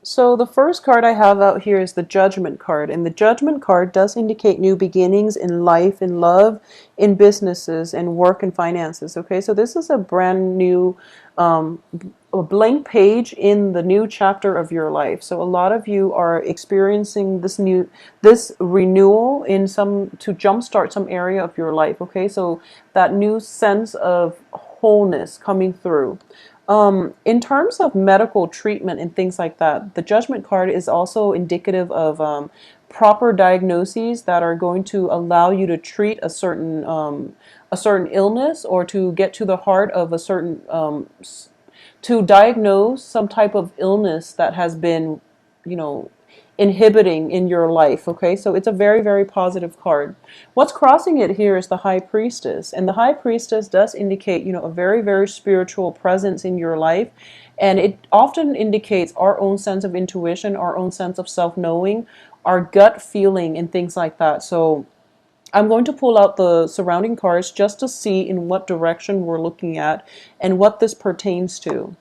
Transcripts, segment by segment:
So the first card I have out here is the Judgment card, and the Judgment card does indicate new beginnings in life, in love, in businesses, and work and finances. Okay, so this is a brand new, um, a blank page in the new chapter of your life. So a lot of you are experiencing this renewal in some to jumpstart some area of your life. Okay, so that new sense of wholeness coming through. In terms of medical treatment and things like that, the Judgment card is also indicative of proper diagnoses that are going to allow you to treat a certain illness, or to get to the heart of a certain to diagnose some type of illness that has been, you know, inhibiting in your life. Okay, so it's a very, very positive card. What's crossing it here is the High Priestess, and the High Priestess does indicate, a very, very spiritual presence in your life, and it often indicates our own sense of intuition, our own sense of self-knowing, our gut feeling, and things like that. So I'm going to pull out the surrounding cards just to see in what direction we're looking at and what this pertains to.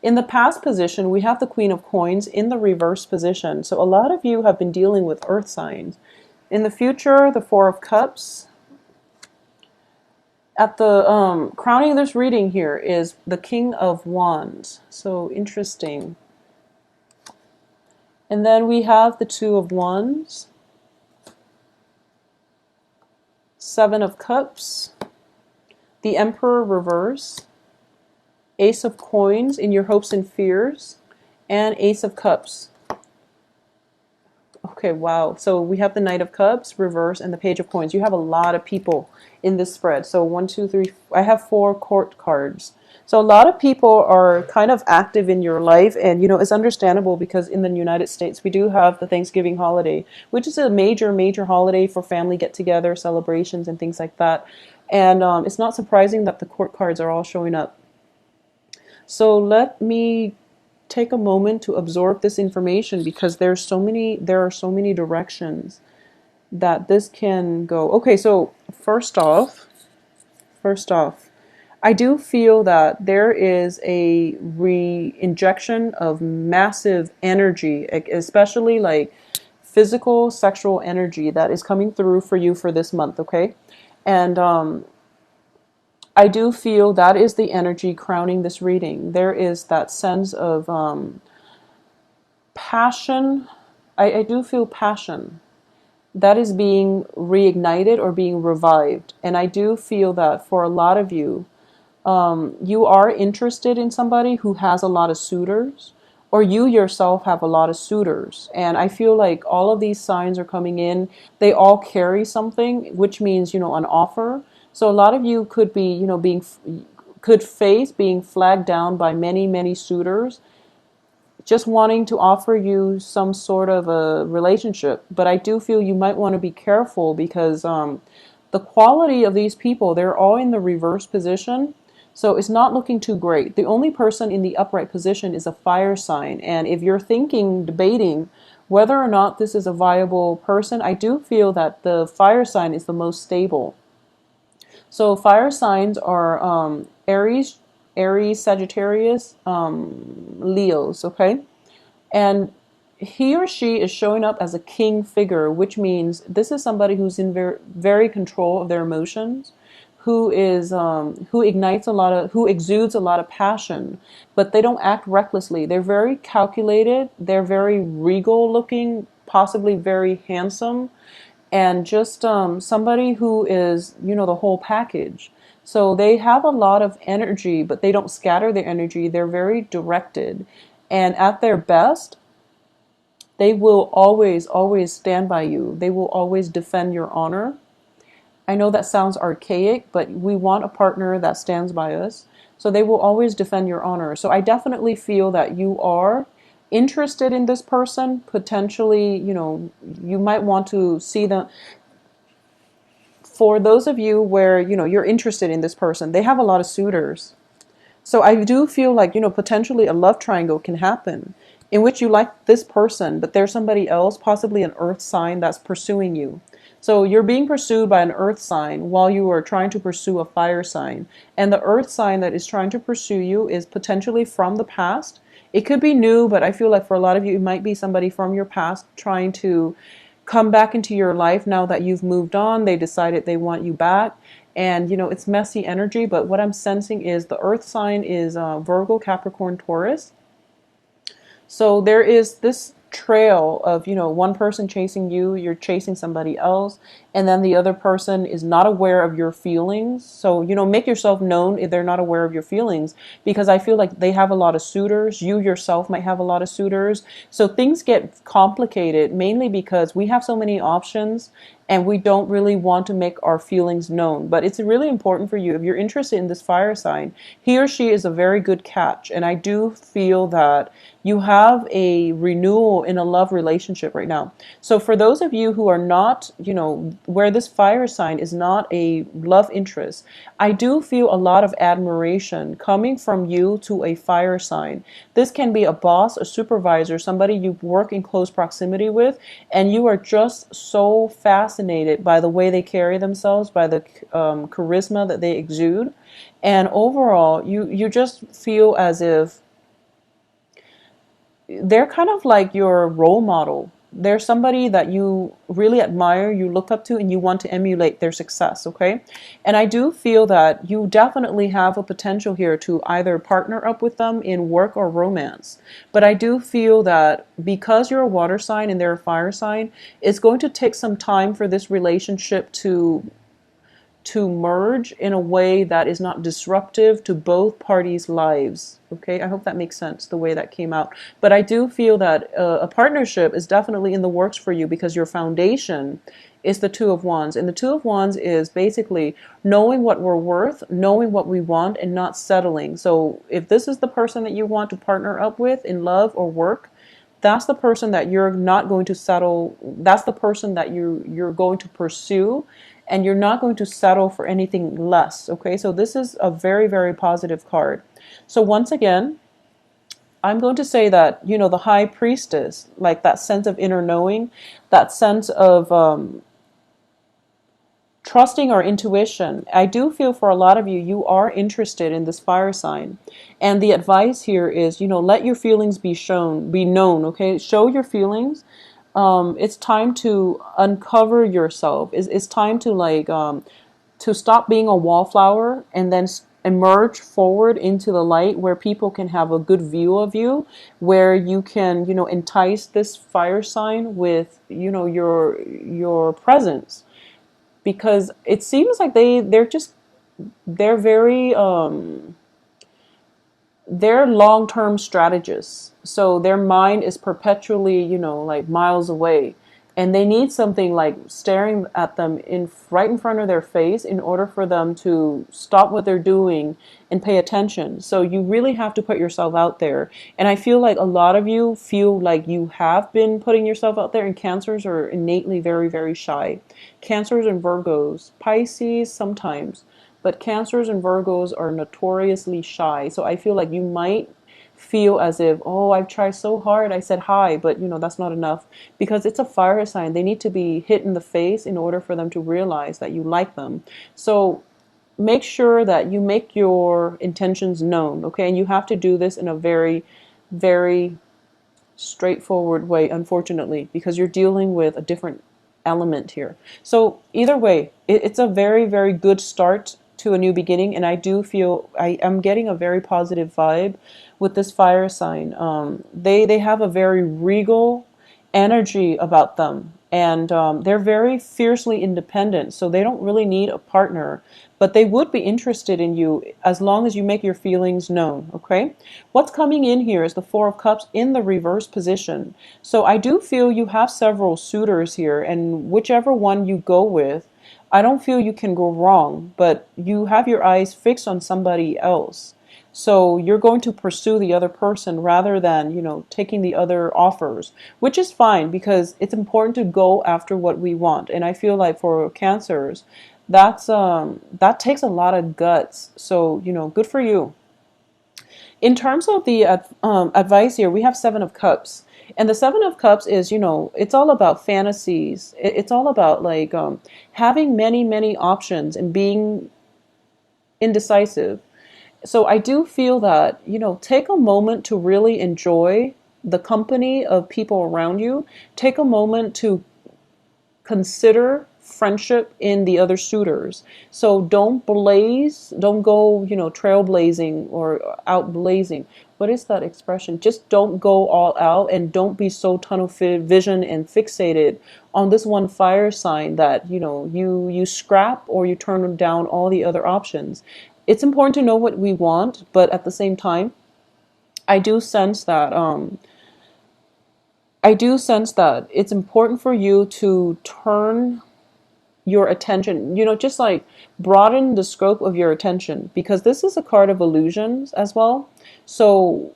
In the past position, we have the Queen of Coins in the reverse position. So a lot of you have been dealing with earth signs. In the future, the Four of Cups. At the crowning of this reading here is the King of Wands. So interesting. And then we have the Two of Wands. Seven of Cups. The Emperor reverse. Ace of Coins in your hopes and fears, and Ace of Cups. Okay, wow. So we have the Knight of Cups, reverse, and the Page of Coins. You have a lot of people in this spread. So 1, 2, 3, I have 4 court cards. So a lot of people are kind of active in your life, and it's understandable because in the United States we do have the Thanksgiving holiday, which is a major, major holiday for family get-together, celebrations, and things like that. And it's not surprising that the court cards are all showing up. So let me take a moment to absorb this information, because there are so many directions that this can go. Okay, so first off, I do feel that there is a re-injection of massive energy, especially like physical, sexual energy that is coming through for you for this month, okay? And I do feel that is the energy crowning this reading. There is that sense of passion. I do feel passion that is being reignited or being revived. And I do feel that for a lot of you, you are interested in somebody who has a lot of suitors, or you yourself have a lot of suitors. And I feel like all of these signs are coming in. They all carry something, which means, an offer. So a lot of you could be, could face being flagged down by many, many suitors, just wanting to offer you some sort of a relationship. But I do feel you might want to be careful, because the quality of these people, they're all in the reverse position. So it's not looking too great. The only person in the upright position is a fire sign. And if you're debating whether or not this is a viable person, I do feel that the fire sign is the most stable. So fire signs are Aries, Sagittarius, Leos, okay? And he or she is showing up as a king figure, which means this is somebody who's in very, very control of their emotions, who exudes a lot of passion, but they don't act recklessly. They're very calculated, they're very regal looking, possibly very handsome, and just somebody who is, the whole package. So they have a lot of energy, but they don't scatter their energy. They're very directed. And at their best, they will always, always stand by you. They will always defend your honor. I know that sounds archaic, but we want a partner that stands by us. So they will always defend your honor. So I definitely feel that you are interested in this person. Potentially, you might want to see them. For those of you where, you're interested in this person, they have a lot of suitors. So I do feel like, potentially a love triangle can happen in which you like this person, but there's somebody else, possibly an earth sign, that's pursuing you. So you're being pursued by an earth sign while you are trying to pursue a fire sign. And the earth sign that is trying to pursue you is potentially from the past. It could be new, but I feel like for a lot of you, it might be somebody from your past trying to come back into your life now that you've moved on. They decided they want you back. And, it's messy energy. But what I'm sensing is the earth sign is Virgo, Capricorn, Taurus. So there is this trail of, one person chasing you, you're chasing somebody else, and then the other person is not aware of your feelings. So, make yourself known if they're not aware of your feelings, because I feel like they have a lot of suitors. You yourself might have a lot of suitors. So things get complicated mainly because we have so many options and we don't really want to make our feelings known. But it's really important for you, if you're interested in this fire sign, he or she is a very good catch. And I do feel that you have a renewal in a love relationship right now. So for those of you who are not, where this fire sign is not a love interest, I do feel a lot of admiration coming from you to a fire sign. This can be a boss, a supervisor, somebody you work in close proximity with, and you are just so fascinated by the way they carry themselves, by the charisma that they exude. And overall, you just feel as if they're kind of like your role model. They're somebody that you really admire, you look up to, and you want to emulate their success, okay? And I do feel that you definitely have a potential here to either partner up with them in work or romance. But I do feel that because you're a water sign and they're a fire sign, it's going to take some time for this relationship to merge in a way that is not disruptive to both parties' lives. Okay, I hope that makes sense, the way that came out. But I do feel that a partnership is definitely in the works for you because your foundation is the Two of Wands. And the Two of Wands is basically knowing what we're worth, knowing what we want, and not settling. So if this is the person that you want to partner up with in love or work, that's the person that you're not going to settle. That's the person that you're going to pursue, and you're not going to settle for anything less. Okay, so this is a very, very positive card. So once again, I'm going to say that, the high priestess, like that sense of inner knowing, that sense of trusting our intuition. I do feel for a lot of you, you are interested in this fire sign. And the advice here is, let your feelings be known, okay? Show your feelings. It's time to uncover yourself. It's time to stop being a wallflower and then emerge forward into the light where people can have a good view of you, where you can, entice this fire sign with, your presence. Because it seems like they're very they're long-term strategists. So their mind is perpetually, like miles away. And they need something like staring at them right in front of their face in order for them to stop what they're doing and pay attention. So you really have to put yourself out there. And I feel like a lot of you feel like you have been putting yourself out there, and Cancers are innately very, very shy. Cancers and Virgos, Pisces sometimes, but Cancers and Virgos are notoriously shy. So I feel like you might feel as if, oh, I've tried so hard. I said hi, but that's not enough, because it's a fire sign. They need to be hit in the face in order for them to realize that you like them. So make sure that you make your intentions known, okay? And you have to do this in a very, very straightforward way, unfortunately, because you're dealing with a different element here. So either way, it's a very, very good start to a new beginning, and I do feel I am getting a very positive vibe with this fire sign. They have a very regal energy about them, and they're very fiercely independent, so they don't really need a partner, but they would be interested in you as long as you make your feelings known, okay? What's coming in here is the Four of Cups in the reverse position. So I do feel you have several suitors here, and whichever one you go with, I don't feel you can go wrong, but you have your eyes fixed on somebody else. So you're going to pursue the other person rather than, taking the other offers, which is fine because it's important to go after what we want. And I feel like for Cancers, that takes a lot of guts. So, good for you. In terms of the advice here, we have Seven of Cups. And the Seven of Cups is, it's all about fantasies. It's all about like having many, many options and being indecisive. So I do feel that, take a moment to really enjoy the company of people around you. Take a moment to consider friendship in the other suitors. So don't go, trailblazing or out blazing. What is that expression? Just don't go all out, and don't be so tunnel vision and fixated on this one fire sign that, you scrap or you turn down all the other options. It's important to know what we want, but at the same time, I do sense that it's important for you to turn your attention, just like broaden the scope of your attention, because this is a card of illusions as well. So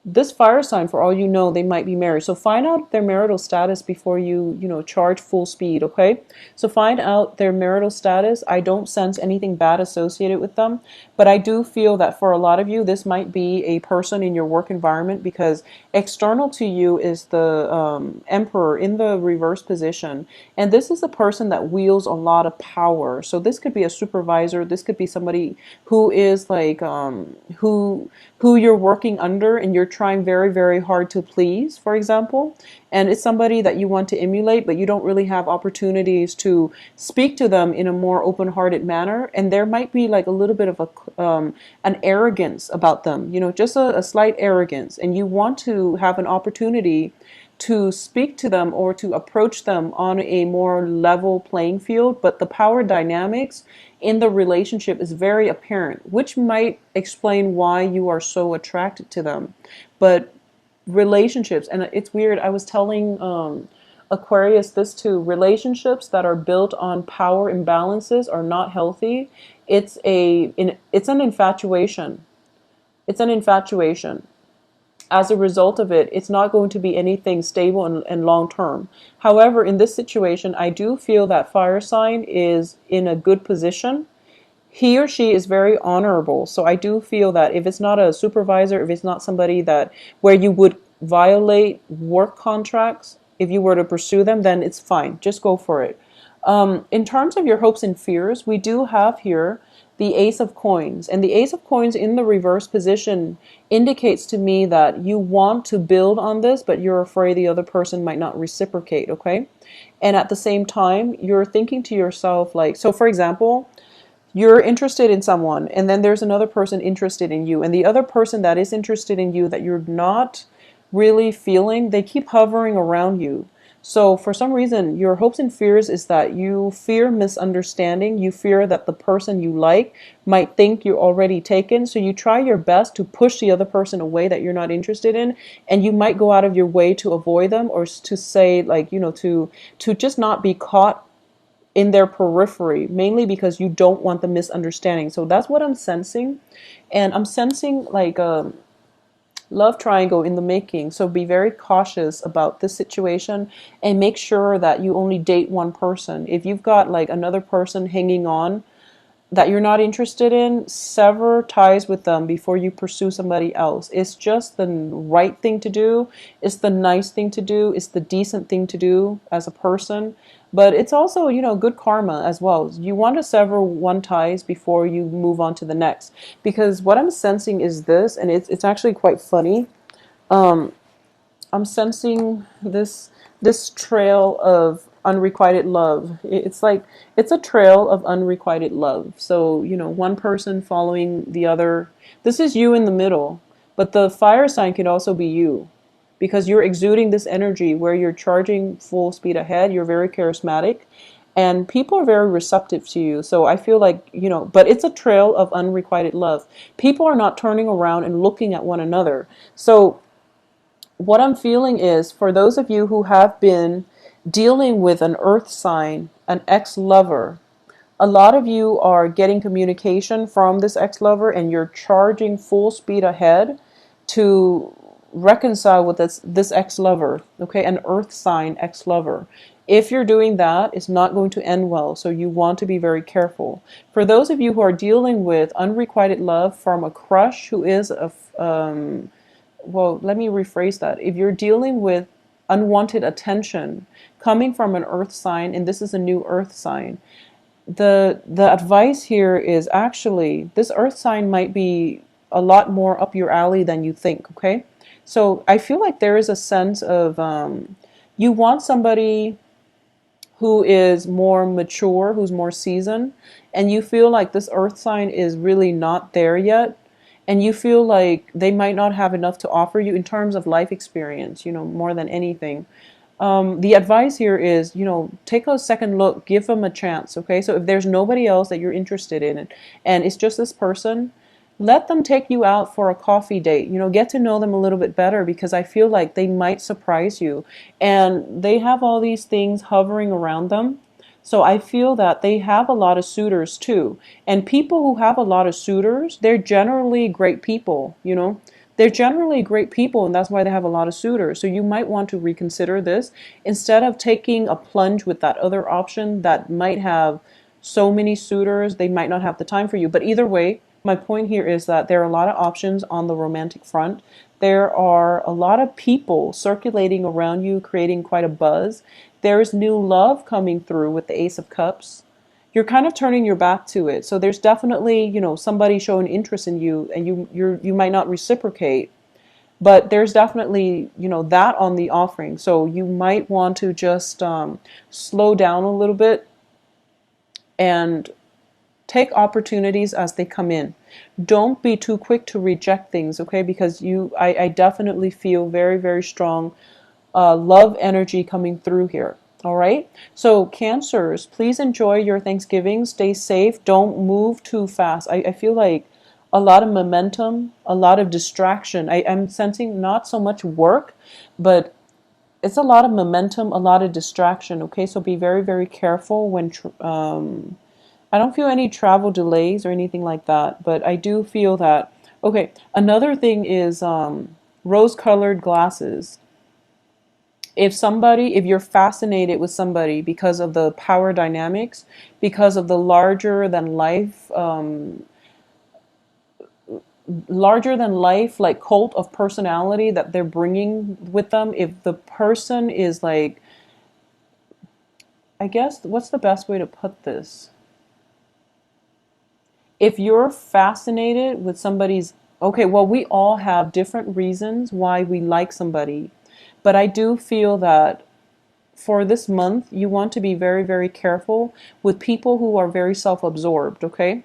this fire sign, for all you know, they might be married. So find out their marital status before you, charge full speed, okay? So find out their marital status. I don't sense anything bad associated with them, but I do feel that for a lot of you, this might be a person in your work environment, because external to you is the Emperor in the reverse position. And this is a person that wields a lot of power. So this could be a supervisor. This could be somebody who is like, who you're working under and you're trying very, very hard to please, for example. And it's somebody that you want to emulate, but you don't really have opportunities to speak to them in a more open-hearted manner. And there might be like a little bit of an arrogance about them, just a slight arrogance. And you want to have an opportunity to speak to them or to approach them on a more level playing field, but the power dynamics in the relationship is very apparent, which might explain why you are so attracted to them. But relationships, and it's weird, I was telling Aquarius this too, relationships that are built on power imbalances are not healthy. It's an infatuation. It's an infatuation. As a result of it, it's not going to be anything stable and long term. However, in this situation, I do feel that fire sign is in a good position. He or she is very honorable. So I do feel that if it's not a supervisor, if it's not somebody that where you would violate work contracts, if you were to pursue them, then it's fine. Just go for it. In terms of your hopes and fears, we do have here the Ace of Coins. And the Ace of Coins in the reverse position indicates to me that you want to build on this, but you're afraid the other person might not reciprocate, okay? And at the same time, you're thinking to yourself, like, so for example, you're interested in someone, and then there's another person interested in you, and the other person that is interested in you that you're not really feeling, they keep hovering around you. So for some reason, your hopes and fears is that you fear misunderstanding. You fear that the person you like might think you're already taken. So you try your best to push the other person away that you're not interested in. And you might go out of your way to avoid them, or to say, like, to just not be caught in their periphery, mainly because you don't want the misunderstanding. So that's what I'm sensing. And I'm sensing like love triangle in the making. So be very cautious about this situation and make sure that you only date one person. If you've got like another person hanging on that you're not interested in, sever ties with them before you pursue somebody else. It's just the right thing to do. It's the nice thing to do. It's the decent thing to do as a person. But it's also, good karma as well. You want to sever one ties before you move on to the next. Because what I'm sensing is this, and it's actually quite funny. I'm sensing this trail of unrequited love. It's like it's a trail of unrequited love. So, one person following the other. This is you in the middle, but the fire sign could also be you, because you're exuding this energy where you're charging full speed ahead. You're very charismatic, and people are very receptive to you. So I feel like, but it's a trail of unrequited love. People are not turning around and looking at one another. So what I'm feeling is, for those of you who have been dealing with an earth sign, an ex-lover, a lot of you are getting communication from this ex-lover, and you're charging full speed ahead to reconcile with this ex-lover, okay, an earth sign ex-lover. If you're doing that, it's not going to end well, so you want to be very careful. For those of you who are dealing with unrequited love from a crush who is well, let me rephrase that. If you're dealing with unwanted attention coming from an earth sign, and this is a new earth sign, the advice here is actually this earth sign might be a lot more up your alley than you think, okay? So I feel like there is a sense of you want somebody who is more mature, who's more seasoned, and you feel like this earth sign is really not there yet, and you feel like they might not have enough to offer you in terms of life experience, more than anything. The advice here is, take a second look, give them a chance, okay? So if there's nobody else that you're interested in, and it's just this person, let them take you out for a coffee date. Get to know them a little bit better, because I feel like they might surprise you. And they have all these things hovering around them. So I feel that they have a lot of suitors too. And people who have a lot of suitors, they're generally great people. They're generally great people, and that's why they have a lot of suitors. So you might want to reconsider this instead of taking a plunge with that other option that might have so many suitors, they might not have the time for you. But either way, my point here is that there are a lot of options on the romantic front. There are a lot of people circulating around you, creating quite a buzz. There's new love coming through with the Ace of Cups. You're kind of turning your back to it. So there's definitely, somebody showing interest in you, and you might not reciprocate, but there's definitely, that on the offering. So you might want to just slow down a little bit and take opportunities as they come in. Don't be too quick to reject things, okay? Because I definitely feel very, very strong love energy coming through here. All right. So Cancers, please enjoy your Thanksgiving. Stay safe. Don't move too fast. I feel like a lot of momentum, a lot of distraction. I'm sensing not so much work, but it's a lot of momentum, a lot of distraction. Okay. So be very, very careful when I don't feel any travel delays or anything like that, but I do feel that. Okay, another thing is rose-colored glasses. If you're fascinated with somebody because of the power dynamics, because of the larger than life, like cult of personality that they're bringing with them, if the person is like, I guess, what's the best way to put this? If you're fascinated with somebody's, okay, well, we all have different reasons why we like somebody, but I do feel that for this month, you want to be very, very careful with people who are very self-absorbed, okay?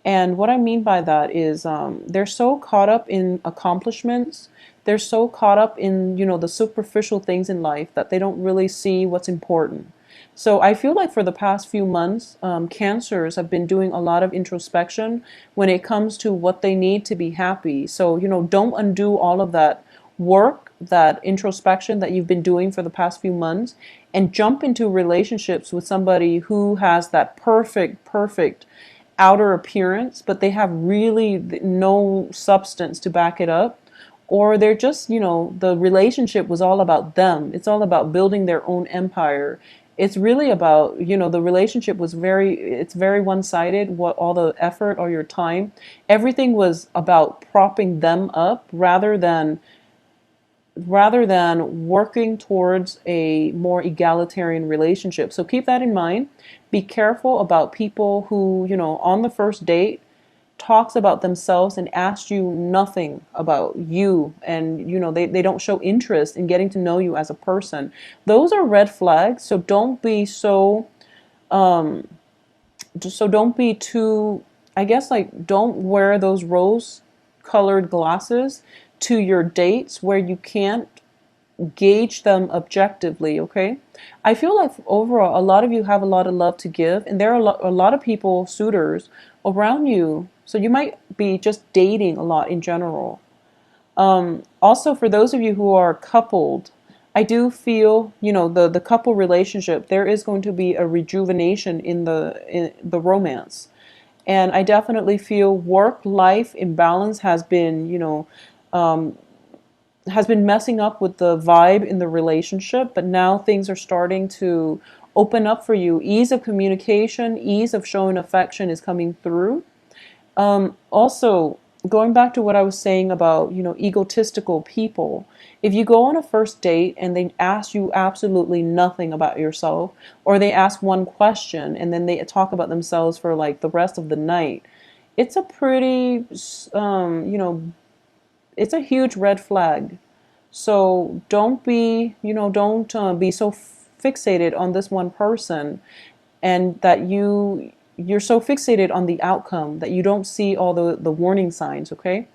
And what I mean by that is they're so caught up in accomplishments. They're so caught up in, the superficial things in life that they don't really see what's important. So I feel like for the past few months, Cancers have been doing a lot of introspection when it comes to what they need to be happy. So, don't undo all of that work, that introspection that you've been doing for the past few months, and jump into relationships with somebody who has that perfect, perfect outer appearance, but they have really no substance to back it up. Or they're just, the relationship was all about them. It's all about building their own empire. It's really about, the relationship was it's very one-sided, what all the effort or your time. Everything was about propping them up rather than working towards a more egalitarian relationship. So keep that in mind. Be careful about people who, on the first date talks about themselves and asks you nothing about you, and they don't show interest in getting to know you as a person. Those are red flags. So don't be don't be too, I guess, like, don't wear those rose colored glasses to your dates where you can't gauge them objectively, okay? I feel like overall, a lot of you have a lot of love to give, and there are a lot of people, suitors, around you. So you might be just dating a lot in general. Also, for those of you who are coupled, I do feel, the couple relationship, there is going to be a rejuvenation in the romance. And I definitely feel work-life imbalance has been messing up with the vibe in the relationship, but now things are starting to open up for you. Ease of communication, ease of showing affection is coming through. Also, going back to what I was saying about, egotistical people, if you go on a first date and they ask you absolutely nothing about yourself, or they ask one question and then they talk about themselves for like the rest of the night, it's a pretty, it's a huge red flag. So don't be so fixated on this one person, and that you're so fixated on the outcome that you don't see all the warning signs, okay?